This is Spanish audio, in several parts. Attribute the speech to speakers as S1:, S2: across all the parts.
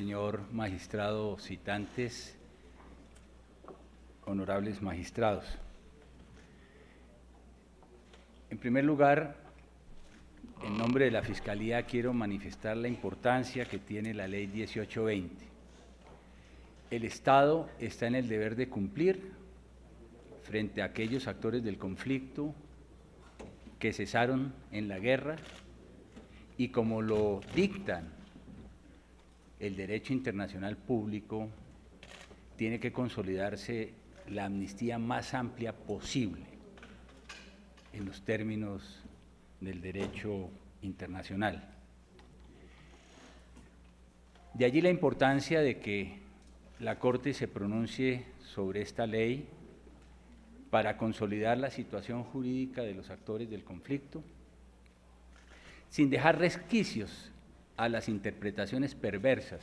S1: señor magistrado citantes, honorables magistrados. En primer lugar, en nombre de la Fiscalía quiero manifestar la importancia que tiene la Ley 1820. El Estado está en el deber de cumplir frente a aquellos actores del conflicto que cesaron en la guerra y como lo dictan el derecho internacional público, tiene que consolidarse la amnistía más amplia posible en los términos del derecho internacional. De allí la importancia de que la Corte se pronuncie sobre esta ley para consolidar la situación jurídica de los actores del conflicto, sin dejar resquicios a las interpretaciones perversas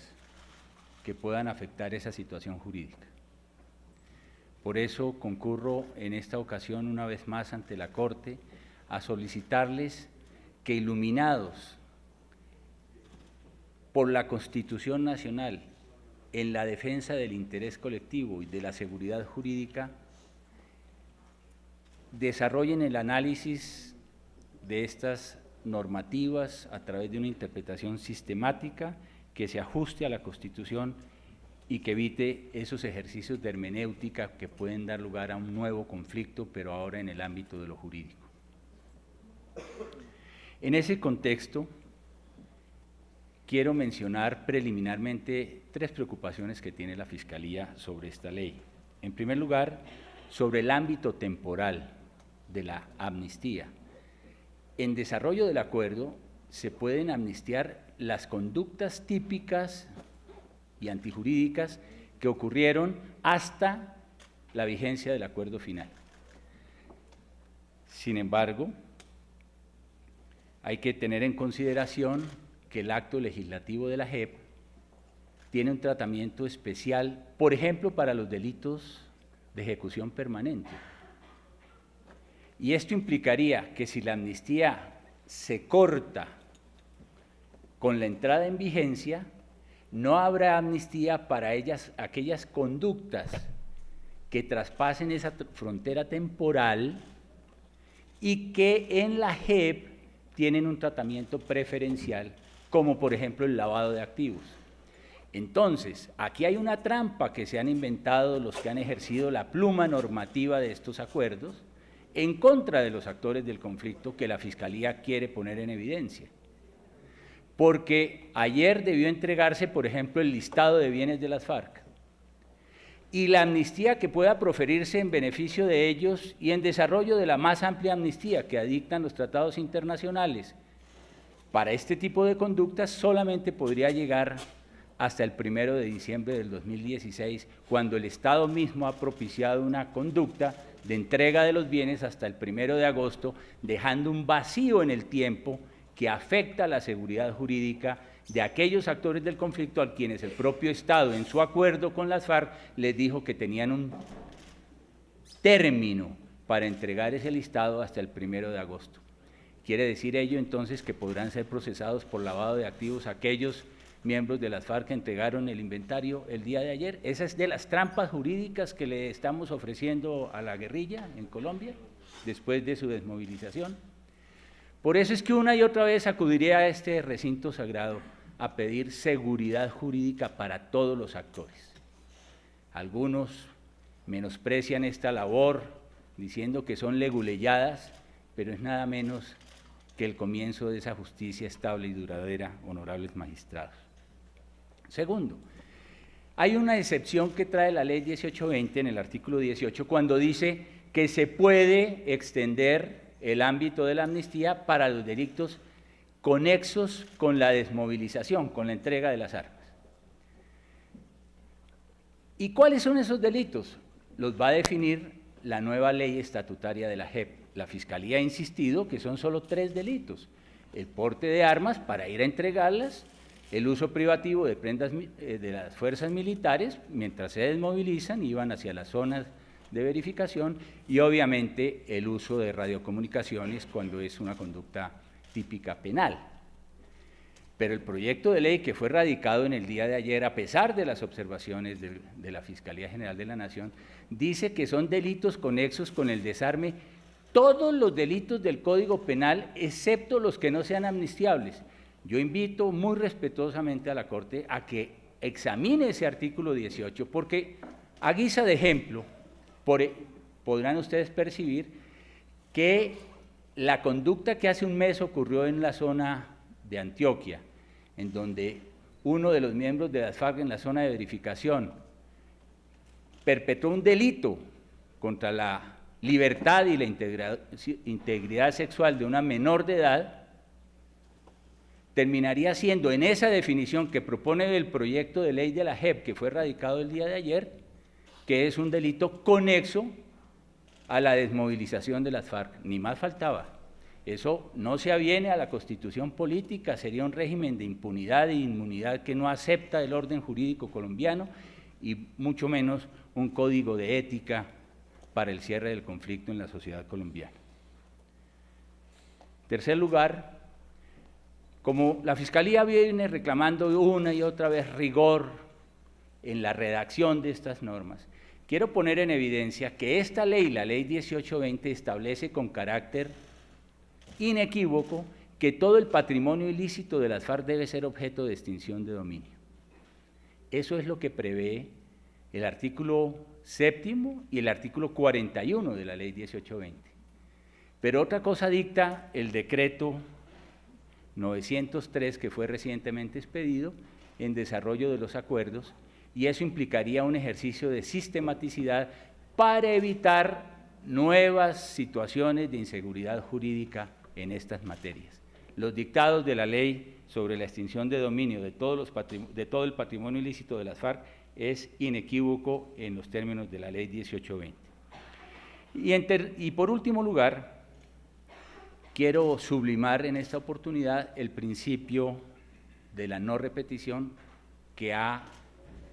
S1: que puedan afectar esa situación jurídica. Por eso concurro en esta ocasión una vez más ante la Corte a solicitarles que, iluminados por la Constitución Nacional en la defensa del interés colectivo y de la seguridad jurídica, desarrollen el análisis de estas normativas a través de una interpretación sistemática que se ajuste a la Constitución y que evite esos ejercicios de hermenéutica que pueden dar lugar a un nuevo conflicto, pero ahora en el ámbito de lo jurídico. En ese contexto, quiero mencionar preliminarmente tres preocupaciones que tiene la Fiscalía sobre esta ley. En primer lugar, sobre el ámbito temporal de la amnistía. En desarrollo del acuerdo se pueden amnistiar las conductas típicas y antijurídicas que ocurrieron hasta la vigencia del acuerdo final. Sin embargo, hay que tener en consideración que el acto legislativo de la JEP tiene un tratamiento especial, por ejemplo, para los delitos de ejecución permanente. Y esto implicaría que si la amnistía se corta con la entrada en vigencia, no habrá amnistía para aquellas conductas que traspasen esa frontera temporal y que en la JEP tienen un tratamiento preferencial, como por ejemplo el lavado de activos. Entonces, aquí hay una trampa que se han inventado los que han ejercido la pluma normativa de estos acuerdos en contra de los actores del conflicto que la Fiscalía quiere poner en evidencia. Porque ayer debió entregarse, por ejemplo, el listado de bienes de las FARC y la amnistía que pueda proferirse en beneficio de ellos y en desarrollo de la más amplia amnistía que dictan los tratados internacionales para este tipo de conductas solamente podría llegar hasta el 1 de diciembre del 2016, cuando el Estado mismo ha propiciado una conducta de entrega de los bienes hasta el 1 de agosto, dejando un vacío en el tiempo que afecta a la seguridad jurídica de aquellos actores del conflicto a quienes el propio Estado, en su acuerdo con las FARC, les dijo que tenían un término para entregar ese listado hasta el 1 de agosto. Quiere decir ello entonces que podrán ser procesados por lavado de activos aquellos miembros de las FARC que entregaron el inventario el día de ayer. Esa es de las trampas jurídicas que le estamos ofreciendo a la guerrilla en Colombia después de su desmovilización. Por eso es que una y otra vez acudiré a este recinto sagrado a pedir seguridad jurídica para todos los actores. Algunos menosprecian esta labor diciendo que son leguleyadas, pero es nada menos que el comienzo de esa justicia estable y duradera, honorables magistrados. Segundo, hay una excepción que trae la ley 1820 en el artículo 18 cuando dice que se puede extender el ámbito de la amnistía para los delitos conexos con la desmovilización, con la entrega de las armas. ¿Y cuáles son esos delitos? Los va a definir la nueva ley estatutaria de la JEP. La Fiscalía ha insistido que son solo 3 delitos: el porte de armas para ir a entregarlas, el uso privativo de prendas de las fuerzas militares mientras se desmovilizan y van hacia las zonas de verificación, y obviamente el uso de radiocomunicaciones cuando es una conducta típica penal. Pero el proyecto de ley que fue radicado en el día de ayer, a pesar de las observaciones de la Fiscalía General de la Nación, dice que son delitos conexos con el desarme todos los delitos del Código Penal, excepto los que no sean amnistiables. Yo invito muy respetuosamente a la Corte a que examine ese artículo 18, porque a guisa de ejemplo, podrán ustedes percibir que la conducta que hace un mes ocurrió en la zona de Antioquia, en donde uno de los miembros de las FARC en la zona de verificación perpetró un delito contra la libertad y la integridad sexual de una menor de edad, terminaría siendo, en esa definición que propone el proyecto de ley de la JEP, que fue radicado el día de ayer, que es un delito conexo a la desmovilización de las FARC. Ni más faltaba. Eso no se aviene a la Constitución política, sería un régimen de impunidad e inmunidad que no acepta el orden jurídico colombiano y mucho menos un código de ética para el cierre del conflicto en la sociedad colombiana. En tercer lugar, como la Fiscalía viene reclamando una y otra vez rigor en la redacción de estas normas, quiero poner en evidencia que esta ley, la Ley 1820, establece con carácter inequívoco que todo el patrimonio ilícito de las FARC debe ser objeto de extinción de dominio. Eso es lo que prevé el artículo 7º y el artículo 41 de la Ley 1820. Pero otra cosa dicta el decreto 903 que fue recientemente expedido en desarrollo de los acuerdos, y eso implicaría un ejercicio de sistematicidad para evitar nuevas situaciones de inseguridad jurídica en estas materias. Los dictados de la ley sobre la extinción de dominio de todo el patrimonio ilícito de las FARC es inequívoco en los términos de la Ley 1820. Y por último lugar, quiero sublimar en esta oportunidad el principio de la no repetición, que ha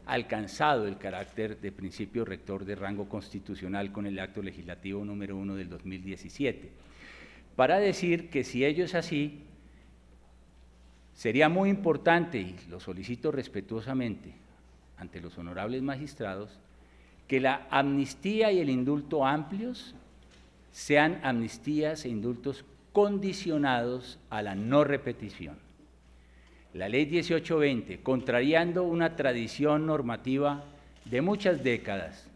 S1: alcanzado el carácter de principio rector de rango constitucional con el acto legislativo número 1 del 2017, para decir que si ello es así, sería muy importante, y lo solicito respetuosamente ante los honorables magistrados, que la amnistía y el indulto amplios sean amnistías e indultos condicionados a la no repetición. La Ley 1820, contrariando una tradición normativa de muchas décadas,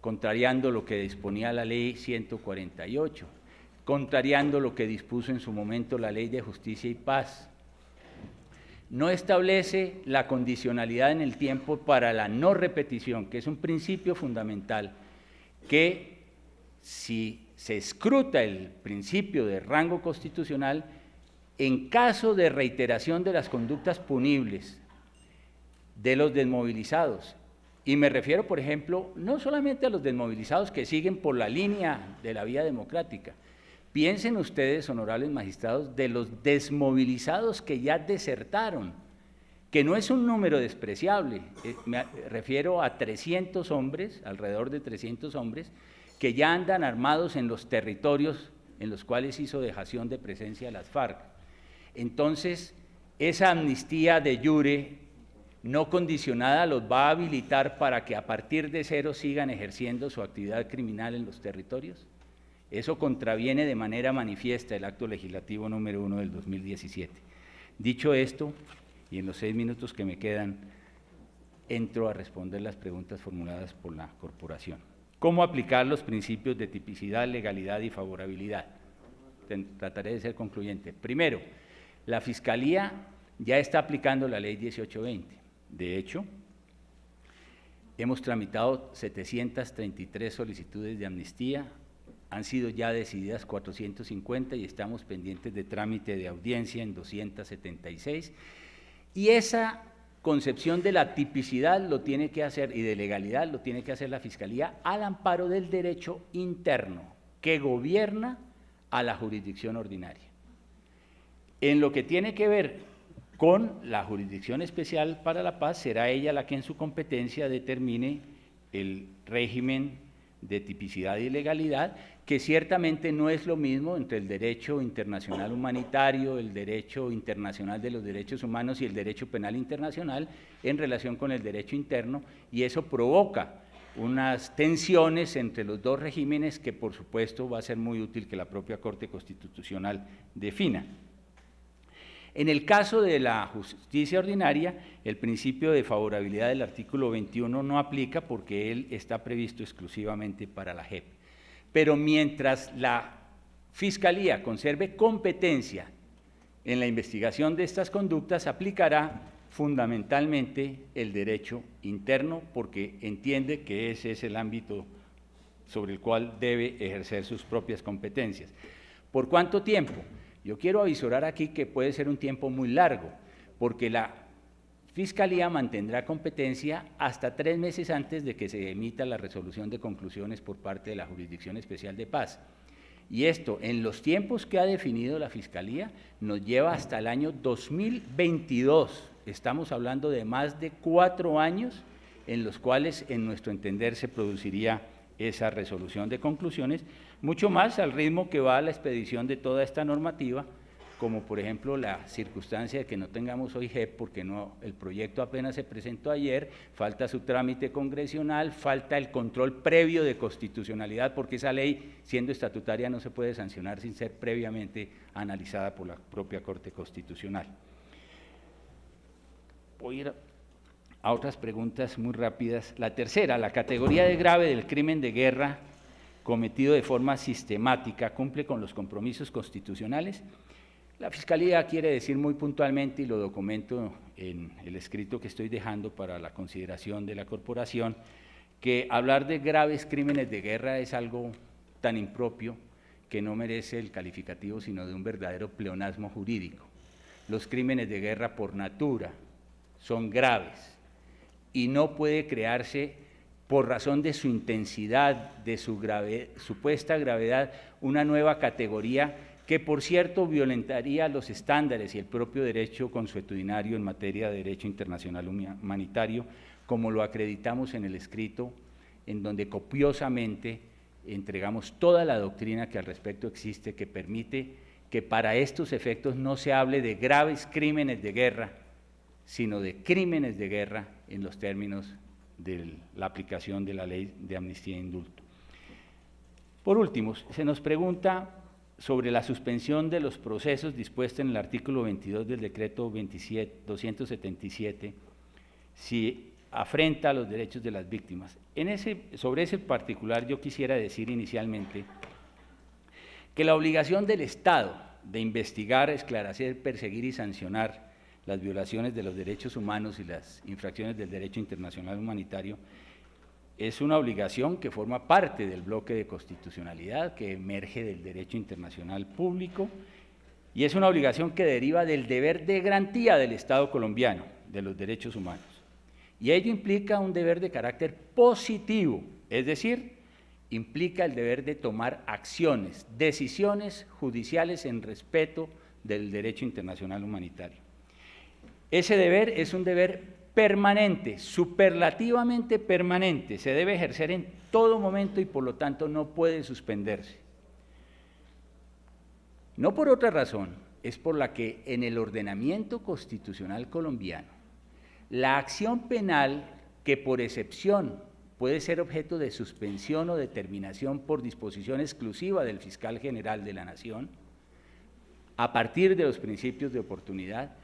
S1: contrariando lo que disponía la Ley 148, contrariando lo que dispuso en su momento la Ley de Justicia y Paz, no establece la condicionalidad en el tiempo para la no repetición, que es un principio fundamental, que si se escruta el principio de rango constitucional, en caso de reiteración de las conductas punibles de los desmovilizados, y me refiero, por ejemplo, no solamente a los desmovilizados que siguen por la línea de la vía democrática, piensen ustedes, honorables magistrados, de los desmovilizados que ya desertaron, que no es un número despreciable, me refiero a 300 hombres, alrededor de 300 hombres, que ya andan armados en los territorios en los cuales hizo dejación de presencia las FARC. Entonces, esa amnistía de jure no condicionada los va a habilitar para que a partir de cero sigan ejerciendo su actividad criminal en los territorios. Eso contraviene de manera manifiesta el acto legislativo número 1 del 2017. Dicho esto, y en los 6 minutos que me quedan, entro a responder las preguntas formuladas por la corporación. ¿Cómo aplicar los principios de tipicidad, legalidad y favorabilidad? Trataré de ser concluyente. Primero, la Fiscalía ya está aplicando la Ley 1820. De hecho, hemos tramitado 733 solicitudes de amnistía, han sido ya decididas 450 y estamos pendientes de trámite de audiencia en 276. Y esa concepción de la tipicidad lo tiene que hacer, y de legalidad lo tiene que hacer la Fiscalía al amparo del derecho interno que gobierna a la jurisdicción ordinaria. En lo que tiene que ver con la Jurisdicción Especial para la Paz, será ella la que en su competencia determine el régimen de tipicidad y legalidad, que ciertamente no es lo mismo entre el derecho internacional humanitario, el derecho internacional de los derechos humanos y el derecho penal internacional en relación con el derecho interno, y eso provoca unas tensiones entre los dos regímenes que por supuesto va a ser muy útil que la propia Corte Constitucional defina. En el caso de la justicia ordinaria, el principio de favorabilidad del artículo 21 no aplica porque él está previsto exclusivamente para la JEP. Pero mientras la Fiscalía conserve competencia en la investigación de estas conductas, aplicará fundamentalmente el derecho interno porque entiende que ese es el ámbito sobre el cual debe ejercer sus propias competencias. ¿Por cuánto tiempo? Yo quiero avisorar aquí que puede ser un tiempo muy largo, porque la Fiscalía mantendrá competencia hasta 3 meses antes de que se emita la resolución de conclusiones por parte de la Jurisdicción Especial de Paz. Y esto, en los tiempos que ha definido la Fiscalía, nos lleva hasta el año 2022. Estamos hablando de más de 4 años en los cuales, en nuestro entender, se produciría esa resolución de conclusiones, mucho más al ritmo que va la expedición de toda esta normativa, como por ejemplo la circunstancia de que no tengamos hoy JEP, porque el proyecto apenas se presentó ayer, falta su trámite congresional, falta el control previo de constitucionalidad, porque esa ley, siendo estatutaria, no se puede sancionar sin ser previamente analizada por la propia Corte Constitucional. Voy a ir a otras preguntas muy rápidas. La tercera, la categoría de grave del crimen de guerra cometido de forma sistemática, ¿cumple con los compromisos constitucionales? La Fiscalía quiere decir muy puntualmente, y lo documento en el escrito que estoy dejando para la consideración de la corporación, que hablar de graves crímenes de guerra es algo tan impropio que no merece el calificativo sino de un verdadero pleonasmo jurídico. Los crímenes de guerra por natura son graves y no puede crearse, por razón de su intensidad, de su supuesta gravedad, una nueva categoría que, por cierto, violentaría los estándares y el propio derecho consuetudinario en materia de derecho internacional humanitario, como lo acreditamos en el escrito, en donde copiosamente entregamos toda la doctrina que al respecto existe, que permite que para estos efectos no se hable de graves crímenes de guerra, sino de crímenes de guerra en los términos de la aplicación de la ley de amnistía e indulto. Por último, se nos pregunta sobre la suspensión de los procesos dispuesta en el artículo 22 del decreto 277, si afrenta a los derechos de las víctimas. Sobre ese particular yo quisiera decir inicialmente que la obligación del Estado de investigar, esclarecer, perseguir y sancionar las violaciones de los derechos humanos y las infracciones del derecho internacional humanitario es una obligación que forma parte del bloque de constitucionalidad que emerge del derecho internacional público y es una obligación que deriva del deber de garantía del Estado colombiano de los derechos humanos. Y ello implica un deber de carácter positivo, es decir, implica el deber de tomar acciones, decisiones judiciales en respeto del derecho internacional humanitario. Ese deber es un deber permanente, superlativamente permanente, se debe ejercer en todo momento y por lo tanto no puede suspenderse. No por otra razón, es por la que en el ordenamiento constitucional colombiano, la acción penal que por excepción puede ser objeto de suspensión o determinación por disposición exclusiva del fiscal general de la Nación, a partir de los principios de oportunidad,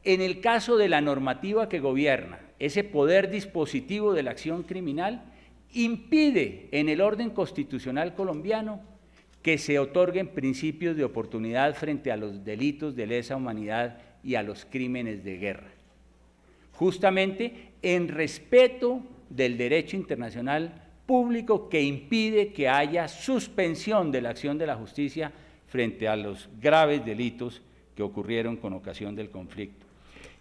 S1: en el caso de la normativa que gobierna, ese poder dispositivo de la acción criminal impide en el orden constitucional colombiano que se otorguen principios de oportunidad frente a los delitos de lesa humanidad y a los crímenes de guerra. Justamente en respeto del derecho internacional público que impide que haya suspensión de la acción de la justicia frente a los graves delitos que ocurrieron con ocasión del conflicto.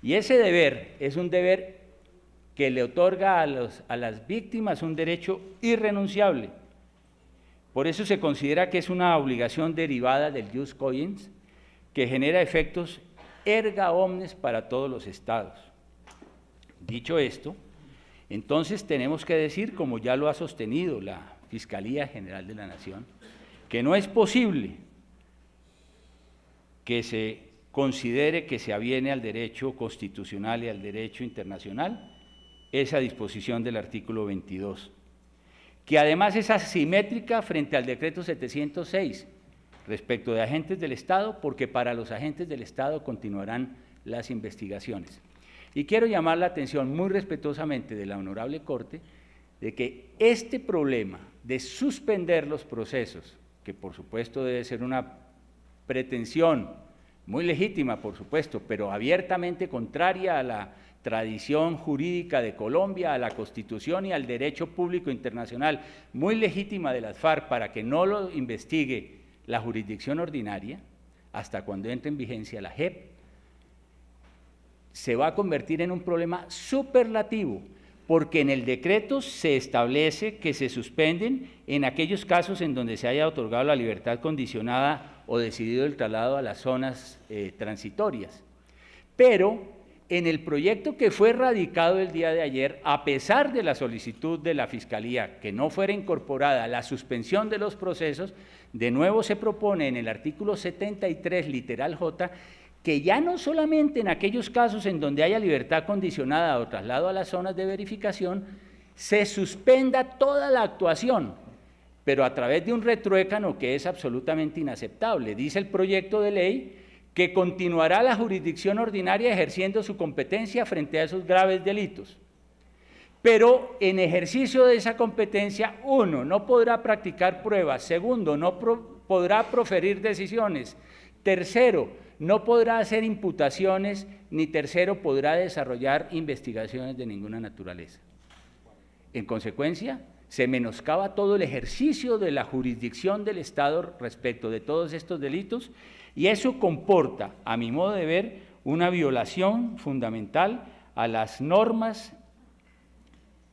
S1: Y ese deber es un deber que le otorga a las víctimas un derecho irrenunciable. Por eso se considera que es una obligación derivada del jus cogens que genera efectos erga omnes para todos los estados. Dicho esto, Entonces tenemos que decir, como ya lo ha sostenido la Fiscalía General de la Nación, que no es posible que se considere que se aviene al derecho constitucional y al derecho internacional esa disposición del artículo 22, que además es asimétrica frente al decreto 706 respecto de agentes del Estado, porque para los agentes del Estado continuarán las investigaciones. Y quiero llamar la atención muy respetuosamente de la Honorable Corte de que este problema de suspender los procesos, que por supuesto debe ser una pretensión muy legítima, por supuesto, pero abiertamente contraria a la tradición jurídica de Colombia, a la Constitución y al derecho público internacional, muy legítima de las FARC para que no lo investigue la jurisdicción ordinaria, hasta cuando entre en vigencia la JEP, se va a convertir en un problema superlativo, porque en el decreto se establece que se suspenden en aquellos casos en donde se haya otorgado la libertad condicionada o decidido el traslado a las zonas transitorias. Pero en el proyecto que fue radicado el día de ayer, a pesar de la solicitud de la Fiscalía que no fuera incorporada la suspensión de los procesos, de nuevo se propone en el artículo 73, literal J, que ya no solamente en aquellos casos en donde haya libertad condicionada o traslado a las zonas de verificación, se suspenda toda la actuación, pero a través de un retruécano que es absolutamente inaceptable. Dice el proyecto de ley que continuará la jurisdicción ordinaria ejerciendo su competencia frente a esos graves delitos. Pero en ejercicio de esa competencia, uno, no podrá practicar pruebas, segundo, no podrá proferir decisiones, tercero, no podrá hacer imputaciones, ni tercero, podrá desarrollar investigaciones de ninguna naturaleza. En consecuencia, se menoscaba todo el ejercicio de la jurisdicción del Estado respecto de todos estos delitos, y eso comporta, a mi modo de ver, una violación fundamental a las normas,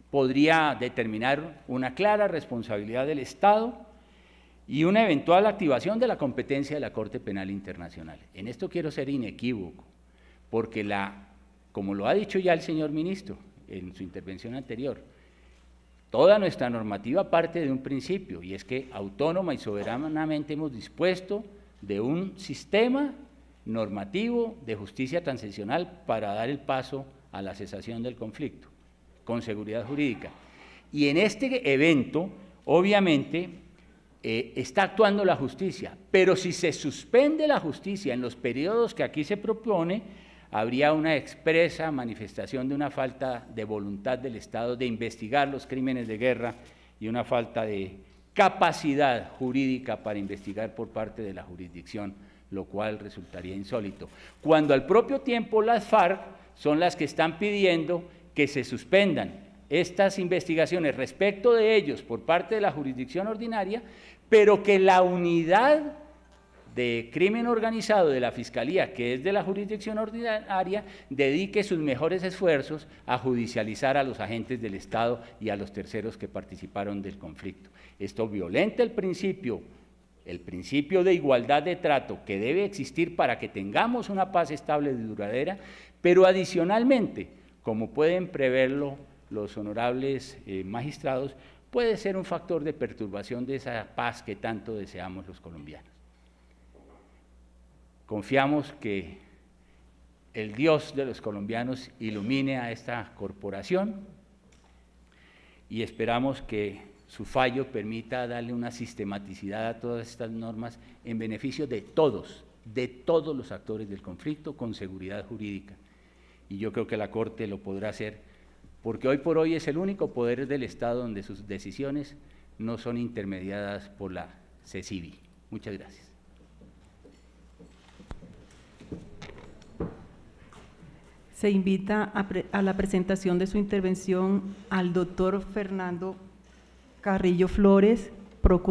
S1: podría determinar una clara responsabilidad del Estado y una eventual activación de la competencia de la Corte Penal Internacional. En esto quiero ser inequívoco, porque como lo ha dicho ya el señor ministro en su intervención anterior, toda nuestra normativa parte de un principio, y es que autónoma y soberanamente hemos dispuesto de un sistema normativo de justicia transicional para dar el paso a la cesación del conflicto, con seguridad jurídica. Y en este evento, obviamente, está actuando la justicia, pero si se suspende la justicia en los periodos que aquí se propone, habría una expresa manifestación de una falta de voluntad del Estado de investigar los crímenes de guerra y una falta de capacidad jurídica para investigar por parte de la jurisdicción, lo cual resultaría insólito. Cuando al propio tiempo las FARC son las que están pidiendo que se suspendan estas investigaciones respecto de ellos por parte de la jurisdicción ordinaria, pero que la unidad de crimen organizado de la Fiscalía, que es de la jurisdicción ordinaria, dedique sus mejores esfuerzos a judicializar a los agentes del Estado y a los terceros que participaron del conflicto. Esto violenta el principio de igualdad de trato que debe existir para que tengamos una paz estable y duradera, pero adicionalmente, como pueden preverlo los honorables magistrados, puede ser un factor de perturbación de esa paz que tanto deseamos los colombianos. Confiamos que el Dios de los colombianos ilumine a esta corporación y esperamos que su fallo permita darle una sistematicidad a todas estas normas en beneficio de todos los actores del conflicto con seguridad jurídica. Y yo creo que la Corte lo podrá hacer, porque hoy por hoy es el único poder del Estado donde sus decisiones no son intermediadas por la CECIBI. Muchas gracias.
S2: Se invita a la presentación de su intervención al doctor Fernando Carrillo Flores, procurador.